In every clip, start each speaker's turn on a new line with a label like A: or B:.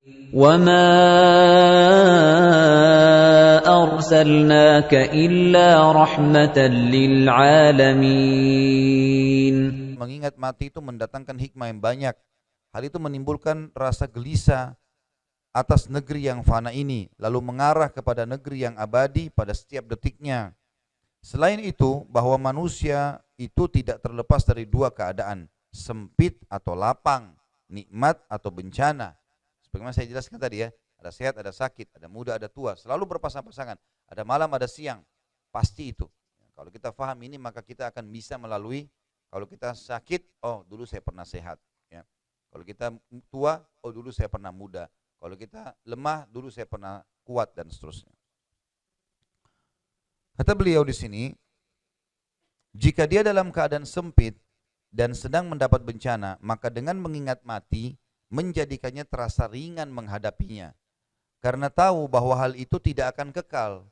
A: وَمَا أَرْسَلْنَاكَ إِلَّا رَحْمَةً لِلْعَالَمِينَ.
B: Mengingat mati itu mendatangkan hikmah yang banyak. Hal itu menimbulkan rasa gelisah atas negeri yang fana ini, lalu mengarah kepada negeri yang abadi pada setiap detiknya. Selain itu, bahwa manusia itu tidak terlepas dari dua keadaan, sempit atau lapang, nikmat atau bencana. Sebagaimana saya jelaskan tadi ya, ada sehat, ada sakit, ada muda, ada tua, selalu berpasang-pasangan, ada malam, ada siang, pasti itu. Kalau kita faham ini, maka kita akan bisa melalui. Kalau kita sakit, oh dulu saya pernah sehat. Ya. Kalau kita tua, oh dulu saya pernah muda. Kalau kita lemah, dulu saya pernah kuat dan seterusnya. Kata beliau di sini, jika dia dalam keadaan sempit dan sedang mendapat bencana, maka dengan mengingat mati, menjadikannya terasa ringan menghadapinya. Karena tahu bahwa hal itu tidak akan kekal.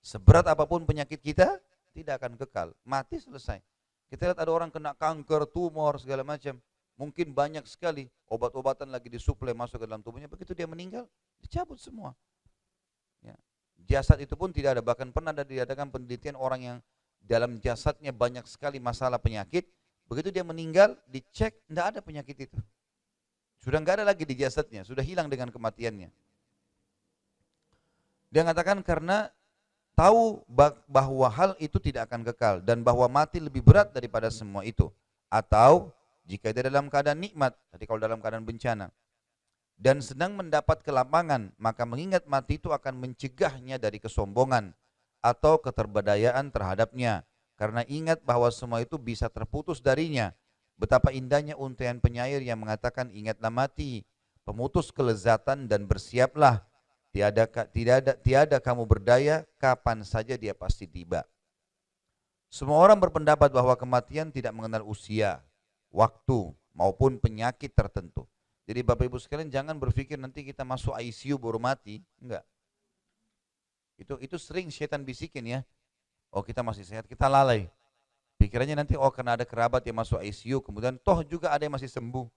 B: Seberat apapun penyakit kita, tidak akan kekal. Mati selesai. Kita lihat ada orang kena kanker, tumor, segala macam. Mungkin banyak sekali obat-obatan lagi disuplai masuk ke dalam tubuhnya. Begitu dia meninggal, dicabut semua. Ya. Jasad itu pun tidak ada. Bahkan pernah ada diadakan penelitian orang yang dalam jasadnya banyak sekali masalah penyakit. Begitu dia meninggal, dicek, tidak ada penyakit itu. Sudah nggak ada lagi di jasadnya, sudah hilang dengan kematiannya. Dia mengatakan karena tahu bahwa hal itu tidak akan kekal dan bahwa mati lebih berat daripada semua itu. Atau jika dia dalam keadaan nikmat, tadi kalau dalam keadaan bencana, dan sedang mendapat kelapangan, maka mengingat mati itu akan mencegahnya dari kesombongan atau keterbedayaan terhadapnya. Karena ingat bahwa semua itu bisa terputus darinya. Betapa indahnya untaian penyair yang mengatakan ingatlah mati, pemutus kelezatan dan bersiaplah. Tiada kamu berdaya, kapan saja dia pasti tiba. Semua orang berpendapat bahwa kematian tidak mengenal usia, waktu maupun penyakit tertentu. Jadi Bapak Ibu sekalian jangan berpikir nanti kita masuk ICU baru mati, enggak. Itu sering setan bisikin ya. Oh kita masih sehat, kita lalai. Pikirannya nanti oh karena ada kerabat yang masuk ICU, kemudian toh juga ada yang masih sembuh.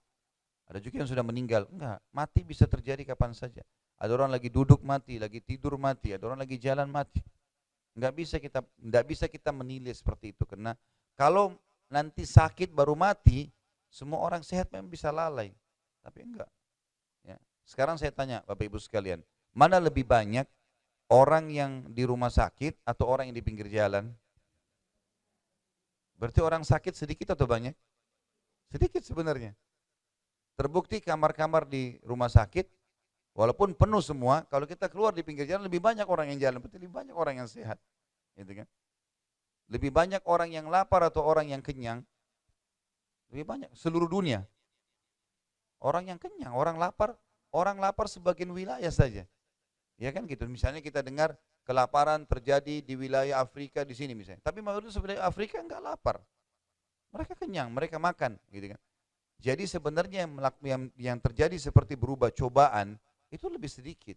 B: Ada juga yang sudah meninggal. Enggak, mati bisa terjadi kapan saja. Ada orang lagi duduk mati, lagi tidur mati, ada orang lagi jalan mati. Enggak bisa kita menilai seperti itu karena kalau nanti sakit baru mati, semua orang sehat memang bisa lalai. Tapi enggak. Ya. Sekarang saya tanya Bapak Ibu sekalian, mana lebih banyak orang yang di rumah sakit atau orang yang di pinggir jalan? Berarti orang sakit sedikit atau banyak? Sedikit sebenarnya. Terbukti kamar-kamar di rumah sakit, walaupun penuh semua, kalau kita keluar di pinggir jalan lebih banyak orang yang jalan, berarti lebih banyak orang yang sehat. Gitu kan? Lebih banyak orang yang lapar atau orang yang kenyang, lebih banyak seluruh dunia. Orang yang kenyang, orang lapar sebagian wilayah saja. Ya kan gitu. Misalnya kita dengar kelaparan terjadi di wilayah Afrika di sini misalnya. Tapi mayoritas wilayah Afrika enggak lapar. Mereka kenyang, mereka makan, gitu kan. Jadi sebenarnya yang terjadi seperti berubah cobaan itu lebih sedikit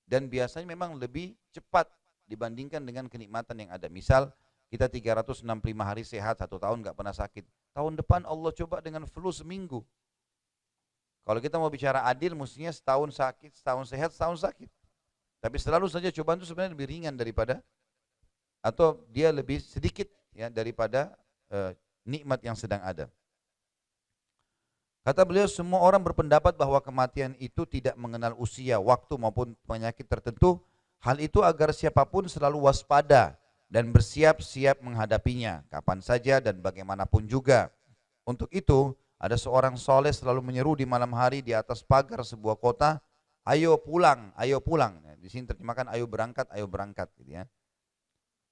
B: dan biasanya memang lebih cepat dibandingkan dengan kenikmatan yang ada. Misal kita 365 hari sehat, 1 tahun nggak pernah sakit. Tahun depan Allah coba dengan flu seminggu. Kalau kita mau bicara adil, mestinya setahun sakit, setahun sehat, setahun sakit. Tapi selalu saja cobaan itu sebenarnya lebih ringan daripada atau dia lebih sedikit ya daripada nikmat yang sedang ada. Kata beliau, semua orang berpendapat bahwa kematian itu tidak mengenal usia, waktu maupun penyakit tertentu. Hal itu agar siapapun selalu waspada dan bersiap-siap menghadapinya, kapan saja dan bagaimanapun juga. Untuk itu, ada seorang soleh selalu menyeru di malam hari di atas pagar sebuah kota, ayo pulang, ayo pulang. Di sini terjemahkan ayo berangkat, gitu ya.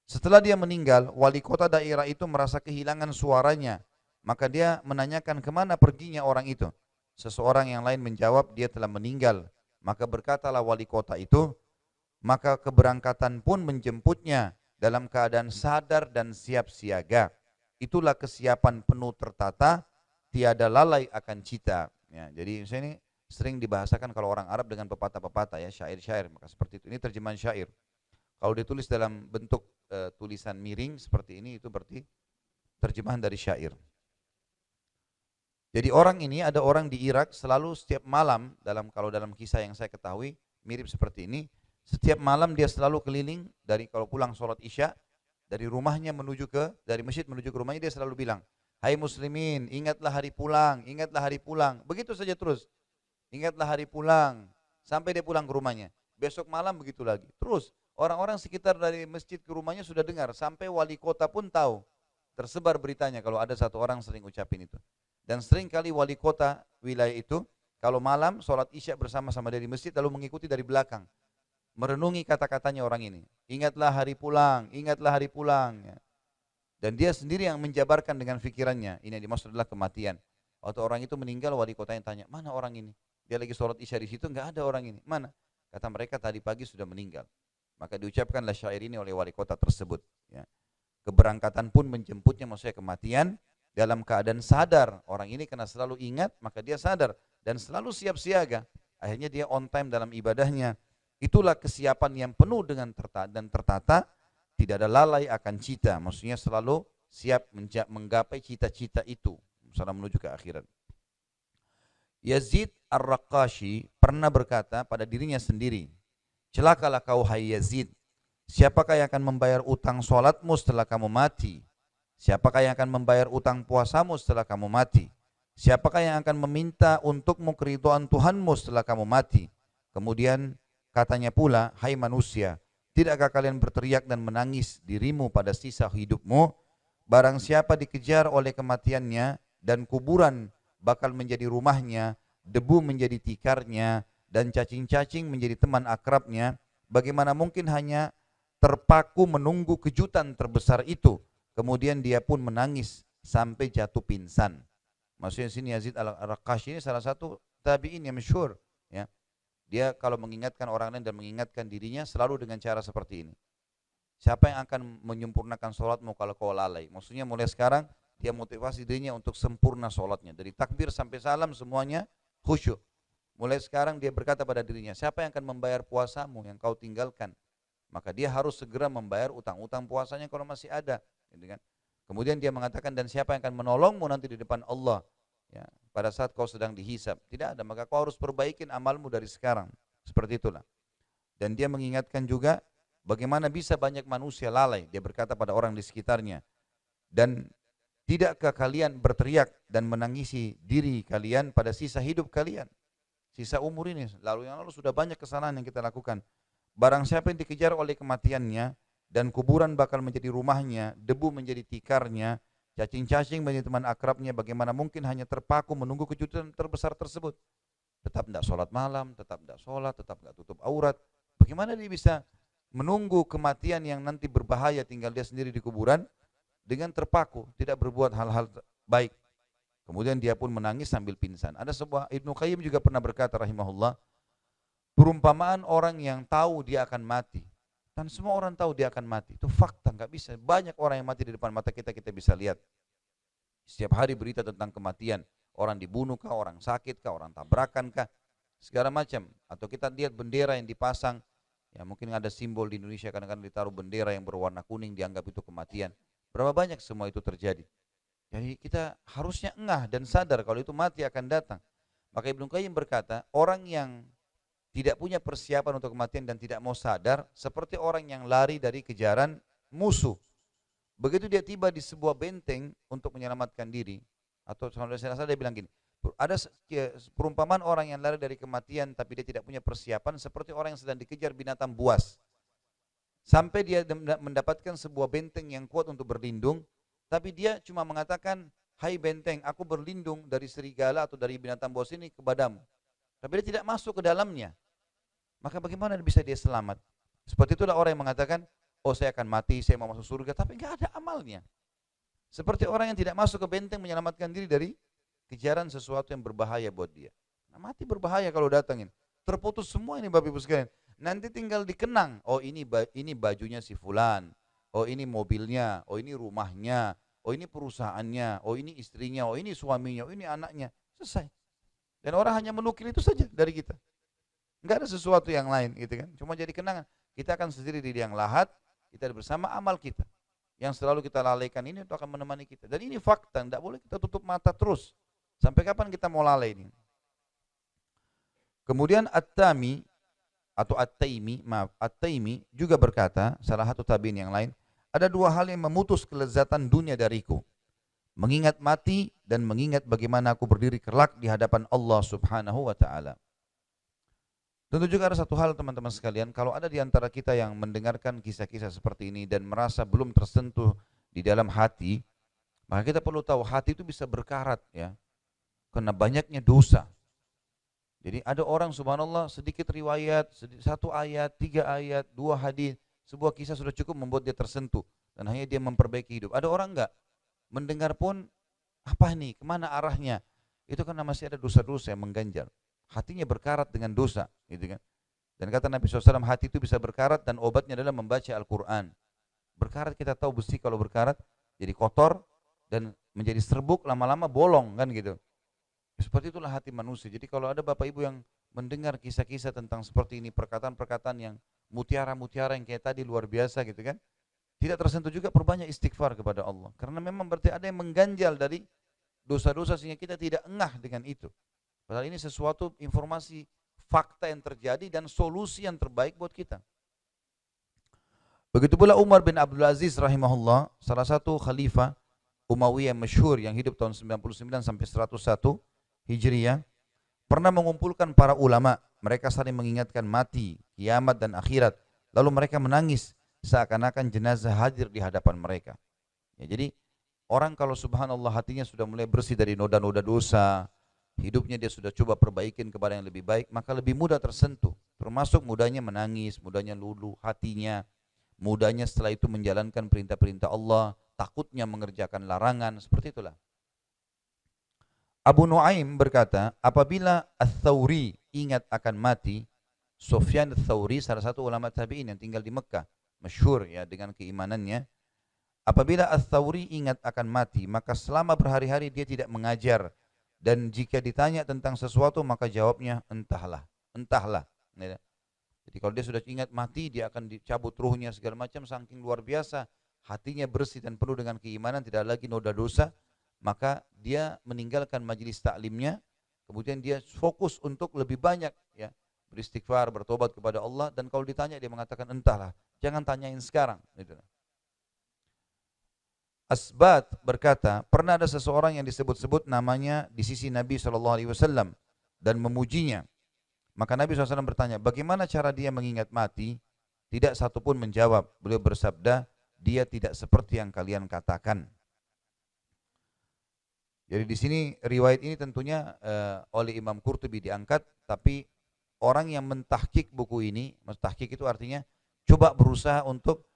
B: Setelah dia meninggal, wali kota daerah itu merasa kehilangan suaranya. Maka dia menanyakan kemana perginya orang itu. Seseorang yang lain menjawab dia telah meninggal. Maka berkatalah wali kota itu, maka keberangkatan pun menjemputnya dalam keadaan sadar dan siap siaga. Itulah kesiapan penuh tertata, tiada lalai akan cita. Ya, jadi ini sering dibahasakan kalau orang Arab dengan pepatah-pepatah ya, syair-syair, maka seperti itu. Ini terjemahan syair. Kalau ditulis dalam bentuk tulisan miring seperti ini, itu berarti terjemahan dari syair. Jadi orang ini, ada orang di Irak selalu setiap malam, kalau dalam kisah yang saya ketahui mirip seperti ini, setiap malam dia selalu keliling dari kalau pulang sholat isya dari rumahnya dari masjid menuju ke rumahnya, dia selalu bilang, "Hai muslimin, ingatlah hari pulang, ingatlah hari pulang." Begitu saja terus. Ingatlah hari pulang sampai dia pulang ke rumahnya. Besok malam begitu lagi. Terus orang-orang sekitar dari masjid ke rumahnya sudah dengar, sampai wali kota pun tahu. Tersebar beritanya kalau ada satu orang sering ucapin itu. Dan sering kali wali kota wilayah itu kalau malam sholat isya bersama-sama dari masjid lalu mengikuti dari belakang, merenungi kata-katanya orang ini. Ingatlah hari pulang, ingatlah hari pulang. Ya. Dan dia sendiri yang menjabarkan dengan fikirannya. Ini yang dimaksud adalah kematian. Waktu orang itu meninggal, wali kota yang tanya, mana orang ini? Dia lagi sholat isya di situ, enggak ada orang ini. Mana? Kata mereka tadi pagi sudah meninggal. Maka diucapkanlah syair ini oleh wali kota tersebut. Ya. Keberangkatan pun menjemputnya, maksudnya kematian, dalam keadaan sadar. Orang ini karena selalu ingat, maka dia sadar dan selalu siap siaga. Akhirnya dia on time dalam ibadahnya. Itulah kesiapan yang penuh dengan tertata, tidak ada lalai akan cita. Maksudnya selalu siap menggapai cita-cita itu, misalnya menuju ke akhirat. Yazid Ar-Raqashi pernah berkata pada dirinya sendiri, celakalah kau hai Yazid, siapakah yang akan membayar utang sholatmu setelah kamu mati? Siapakah yang akan membayar utang puasamu setelah kamu mati? Siapakah yang akan meminta untukmu keridhaan Tuhanmu setelah kamu mati? Kemudian katanya pula, hai manusia, tidakkah kalian berteriak dan menangis dirimu pada sisa hidupmu? Barang siapa dikejar oleh kematiannya dan kuburan bakal menjadi rumahnya, debu menjadi tikarnya, dan cacing-cacing menjadi teman akrabnya, bagaimana mungkin hanya terpaku menunggu kejutan terbesar itu? Kemudian dia pun menangis sampai jatuh pingsan. Maksudnya sini Yazid Al-Raqashi ini salah satu tabi'in yang masyhur, ya. Dia kalau mengingatkan orang lain dan mengingatkan dirinya selalu dengan cara seperti ini. Siapa yang akan menyempurnakan sholatmu kalau kau lalai? Maksudnya mulai sekarang dia motivasi dirinya untuk sempurna sholatnya. Dari takbir sampai salam semuanya khusyuk. Mulai sekarang dia berkata pada dirinya, siapa yang akan membayar puasamu yang kau tinggalkan? Maka dia harus segera membayar utang-utang puasanya kalau masih ada. Gitu kan? Kemudian dia mengatakan, dan siapa yang akan menolongmu nanti di depan Allah, ya, pada saat kau sedang dihisab? Tidak ada, maka kau harus perbaikin amalmu dari sekarang. Seperti itulah. Dan dia mengingatkan juga bagaimana bisa banyak manusia lalai. Dia berkata pada orang di sekitarnya, dan tidakkah kalian berteriak dan menangisi diri kalian pada sisa hidup kalian, sisa umur ini? Yang lalu sudah banyak kesalahan yang kita lakukan. Barang siapa yang dikejar oleh kematiannya dan kuburan bakal menjadi rumahnya, debu menjadi tikarnya, cacing-cacing menjadi teman akrabnya, bagaimana mungkin hanya terpaku menunggu kejutan terbesar tersebut? Tetap tidak sholat malam, tetap tidak sholat, tetap tidak tutup aurat. Bagaimana dia bisa menunggu kematian yang nanti berbahaya, tinggal dia sendiri di kuburan dengan terpaku, tidak berbuat hal-hal baik? Kemudian dia pun menangis sambil pingsan. Ada sebuah, Ibnu Qayyim juga pernah berkata rahimahullah, perumpamaan orang yang tahu dia akan mati, dan semua orang tahu dia akan mati, itu fakta, nggak bisa. Banyak orang yang mati di depan mata kita, kita bisa lihat. Setiap hari berita tentang kematian, orang dibunuh kah, orang sakit kah, orang tabrakan kah, segala macam. Atau kita lihat bendera yang dipasang, ya mungkin ada simbol di Indonesia, kadang-kadang ditaruh bendera yang berwarna kuning, dianggap itu kematian. Berapa banyak semua itu terjadi. Jadi kita harusnya engah dan sadar kalau itu mati akan datang. Maka Ibnu Qayyim berkata, orang yang tidak punya persiapan untuk kematian dan tidak mau sadar, seperti orang yang lari dari kejaran musuh. Begitu dia tiba di sebuah benteng untuk menyelamatkan diri, atau kalau saya rasa dia bilang gini, ada perumpamaan orang yang lari dari kematian tapi dia tidak punya persiapan, seperti orang yang sedang dikejar binatang buas. Sampai dia mendapatkan sebuah benteng yang kuat untuk berlindung, tapi dia cuma mengatakan, hai benteng, aku berlindung dari serigala atau dari binatang buas ini kepadamu. Tapi dia tidak masuk ke dalamnya. Maka bagaimana bisa dia selamat? Seperti itulah orang yang mengatakan, oh saya akan mati, saya mau masuk surga, tapi enggak ada amalnya. Seperti orang yang tidak masuk ke benteng menyelamatkan diri dari kejaran sesuatu yang berbahaya buat dia. Nah, mati berbahaya kalau datangin. Terputus semua ini Bapak Ibu sekalian. Nanti tinggal dikenang, oh ini bajunya si fulan, oh ini mobilnya, oh ini rumahnya, oh ini perusahaannya, oh ini istrinya, oh ini suaminya, oh ini anaknya. Selesai. Dan orang hanya menukil itu saja dari kita. Enggak ada sesuatu yang lain gitu kan. Cuma jadi kenangan. Kita akan sendiri di liang lahat, kita bersama amal kita. Yang selalu kita lalaikan ini itu akan menemani kita. Dan ini fakta, tidak boleh kita tutup mata terus. Sampai kapan kita mau lalai ini? Kemudian At-Tami atau At-Taimi, maaf, At-Taimi juga berkata, salah satu tabi'in yang lain, ada dua hal yang memutus kelezatan dunia dariku. Mengingat mati dan mengingat bagaimana aku berdiri kelak di hadapan Allah Subhanahu wa taala. Tentu juga ada satu hal teman-teman sekalian, kalau ada di antara kita yang mendengarkan kisah-kisah seperti ini dan merasa belum tersentuh di dalam hati, maka kita perlu tahu hati itu bisa berkarat ya, karena banyaknya dosa. Jadi ada orang subhanallah sedikit riwayat, satu ayat, 3 ayat, 2 hadis, sebuah kisah sudah cukup membuat dia tersentuh dan hanya dia memperbaiki hidup. Ada orang enggak, mendengar pun apa nih, kemana arahnya? Itu karena masih ada dosa-dosa yang mengganjal. Hatinya berkarat dengan dosa, gitu kan? Dan kata Nabi SAW, hati itu bisa berkarat dan obatnya adalah membaca Al-Quran. Berkarat kita tahu besi kalau berkarat jadi kotor dan menjadi serbuk, lama-lama bolong kan gitu. Seperti itulah hati manusia. Jadi kalau ada bapak ibu yang mendengar kisah-kisah tentang seperti ini, perkataan-perkataan yang mutiara-mutiara yang kayak tadi luar biasa gitu kan, tidak tersentuh juga, perbanyak istighfar kepada Allah. Karena memang berarti ada yang mengganjal dari dosa-dosa sehingga kita tidak engah dengan itu. Padahal ini sesuatu informasi fakta yang terjadi dan solusi yang terbaik buat kita. Begitu pula Umar bin Abdul Aziz rahimahullah, salah satu khalifah Umayyah yang masyhur yang hidup tahun 99 sampai 101 Hijriah, pernah mengumpulkan para ulama. Mereka saling mengingatkan mati, kiamat dan akhirat. Lalu mereka menangis seakan-akan jenazah hadir di hadapan mereka. Ya, jadi orang kalau subhanallah hatinya sudah mulai bersih dari noda-noda dosa, hidupnya dia sudah coba perbaikin kepada yang lebih baik, maka lebih mudah tersentuh. Termasuk mudahnya menangis, mudahnya luluh hatinya, mudahnya setelah itu menjalankan perintah-perintah Allah, takutnya mengerjakan larangan, seperti itulah. Abu Nuaim berkata, apabila Ats-Tsauri ingat akan mati, Sufyan Ats-Tsauri salah satu ulama tabi'in yang tinggal di Mekah, masyhur ya dengan keimanannya. Apabila Ats-Tsauri ingat akan mati, maka selama berhari-hari dia tidak mengajar, dan jika ditanya tentang sesuatu maka jawabnya entahlah, entahlah. Jadi kalau dia sudah ingat mati, dia akan dicabut ruhnya segala macam, saking luar biasa hatinya bersih dan penuh dengan keimanan, tidak lagi noda dosa. Maka dia meninggalkan majelis taklimnya, kemudian dia fokus untuk lebih banyak ya beristighfar, bertobat kepada Allah, dan kalau ditanya dia mengatakan entahlah, jangan tanyain sekarang. Gitu. Asbat berkata, pernah ada seseorang yang disebut-sebut namanya di sisi Nabi SAW dan memujinya. Maka Nabi SAW bertanya, bagaimana cara dia mengingat mati? Tidak satupun menjawab. Beliau bersabda, dia tidak seperti yang kalian katakan. Jadi di sini riwayat ini tentunya oleh Imam Qurtubi diangkat, tapi orang yang mentahqiq buku ini, mentahqiq itu artinya coba berusaha untuk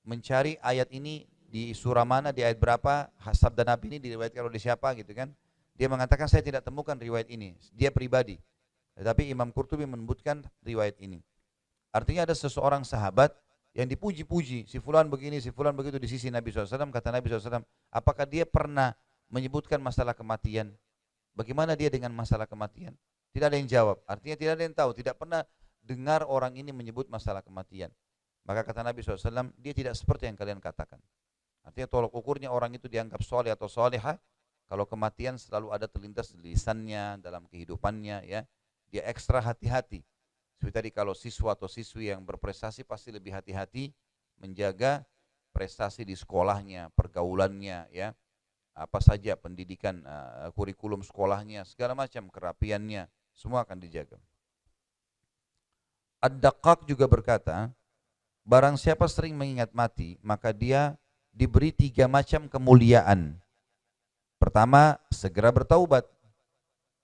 B: mencari ayat ini di surah mana, di ayat berapa, sabda Nabi ini diriwayatkan oleh siapa gitu kan. Dia mengatakan saya tidak temukan riwayat ini, dia pribadi. Tetapi Imam Qurtubi menyebutkan riwayat ini. Artinya ada seseorang sahabat yang dipuji-puji, si fulan begini, si fulan begitu di sisi Nabi SAW. Kata Nabi SAW, apakah dia pernah menyebutkan masalah kematian? Bagaimana dia dengan masalah kematian? Tidak ada yang jawab. Artinya tidak ada yang tahu. Tidak pernah dengar orang ini menyebut masalah kematian. Maka kata Nabi SAW, dia tidak seperti yang kalian katakan. Artinya tolok ukurnya orang itu dianggap soleh atau solehah kalau kematian selalu ada terlintas di lisannya, dalam kehidupannya, ya. Dia ekstra hati-hati. Seperti tadi kalau siswa atau siswi yang berprestasi pasti lebih hati-hati menjaga prestasi di sekolahnya, pergaulannya, ya. Apa saja pendidikan, kurikulum sekolahnya, segala macam kerapiannya, semua akan dijaga. Ad-Daqqaq juga berkata, barang siapa sering mengingat mati, maka dia diberi 3 macam kemuliaan. Pertama, segera bertaubat.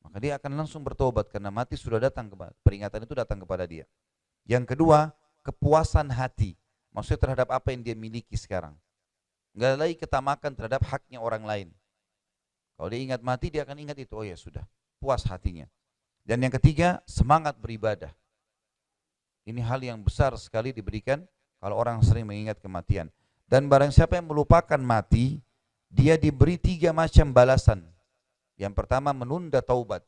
B: Maka dia akan langsung bertaubat karena mati sudah datang, peringatan itu datang kepada dia. Yang kedua, kepuasan hati. Maksudnya terhadap apa yang dia miliki sekarang. Enggak ada lagi ketamakan terhadap haknya orang lain. Kalau dia ingat mati, dia akan ingat itu. Oh ya sudah, puas hatinya. Dan yang ketiga, semangat beribadah. Ini hal yang besar sekali diberikan kalau orang sering mengingat kematian. Dan barang siapa yang melupakan mati, dia diberi 3 macam balasan. Yang pertama, menunda taubat.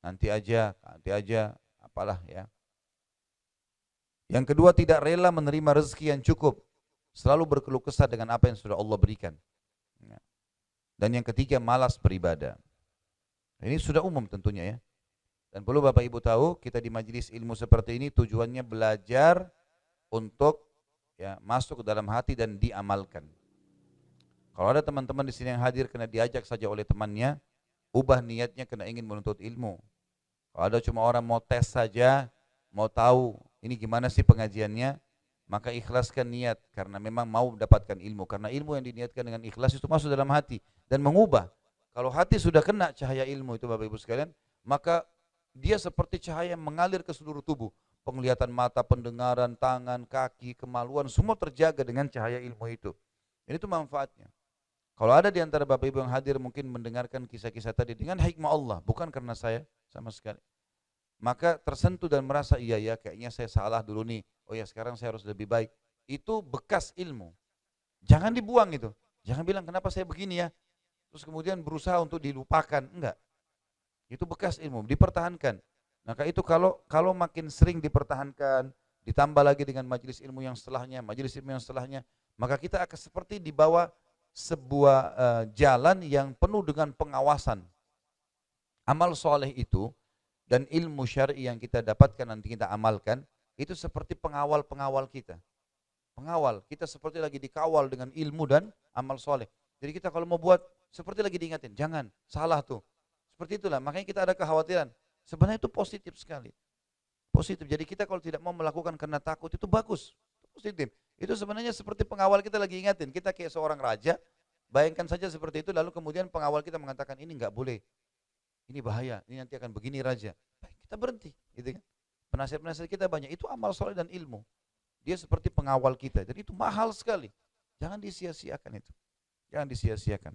B: Nanti aja, apalah ya. Yang kedua, tidak rela menerima rezeki yang cukup. Selalu berkeluh kesah dengan apa yang sudah Allah berikan. Dan yang ketiga, malas beribadah. Ini sudah umum tentunya ya. Dan perlu Bapak Ibu tahu, kita di majelis ilmu seperti ini tujuannya belajar untuk ya masuk ke dalam hati dan diamalkan. Kalau ada teman-teman di sini yang hadir karena diajak saja oleh temannya, ubah niatnya karena ingin menuntut ilmu. Kalau ada cuma orang mau tes saja, mau tahu ini gimana sih pengajiannya, maka ikhlaskan niat karena memang mau mendapatkan ilmu. Karena ilmu yang diniatkan dengan ikhlas itu masuk dalam hati dan mengubah. Kalau hati sudah kena cahaya ilmu itu Bapak Ibu sekalian, maka dia seperti cahaya yang mengalir ke seluruh tubuh. Penglihatan mata, pendengaran, tangan, kaki, kemaluan, semua terjaga dengan cahaya ilmu itu. Ini tuh manfaatnya. Kalau ada di antara Bapak Ibu yang hadir mungkin mendengarkan kisah-kisah tadi dengan hikmah Allah, bukan karena saya sama sekali. Maka tersentuh dan merasa iya ya kayaknya saya salah dulu nih. Oh ya sekarang saya harus lebih baik. Itu bekas ilmu. Jangan dibuang itu. Jangan bilang kenapa saya begini ya. Terus kemudian berusaha untuk dilupakan. Enggak. Itu bekas ilmu, dipertahankan. Maka itu kalau makin sering dipertahankan, ditambah lagi dengan majelis ilmu yang setelahnya, majelis ilmu yang setelahnya, maka kita akan seperti dibawa sebuah jalan yang penuh dengan pengawasan. Amal soleh itu dan ilmu syar'i yang kita dapatkan nanti kita amalkan, itu seperti pengawal-pengawal kita. Pengawal, kita seperti lagi dikawal dengan ilmu dan amal soleh. Jadi kita kalau mau buat, seperti lagi diingatin, jangan, salah tuh. Seperti itulah, makanya kita ada kekhawatiran. Sebenarnya itu positif sekali. Positif, jadi kita kalau tidak mau melakukan karena takut, itu bagus. Positif. Itu sebenarnya seperti pengawal kita lagi ingatin. Kita kayak seorang raja, bayangkan saja seperti itu, lalu kemudian pengawal kita mengatakan, ini enggak boleh. Ini bahaya, ini nanti akan begini raja. Baik, kita berhenti. Gitu kan? Penasihat-penasihat kita banyak, itu amal soleh dan ilmu. Dia seperti pengawal kita, jadi itu mahal sekali. Jangan disia-siakan itu. Jangan disia-siakan.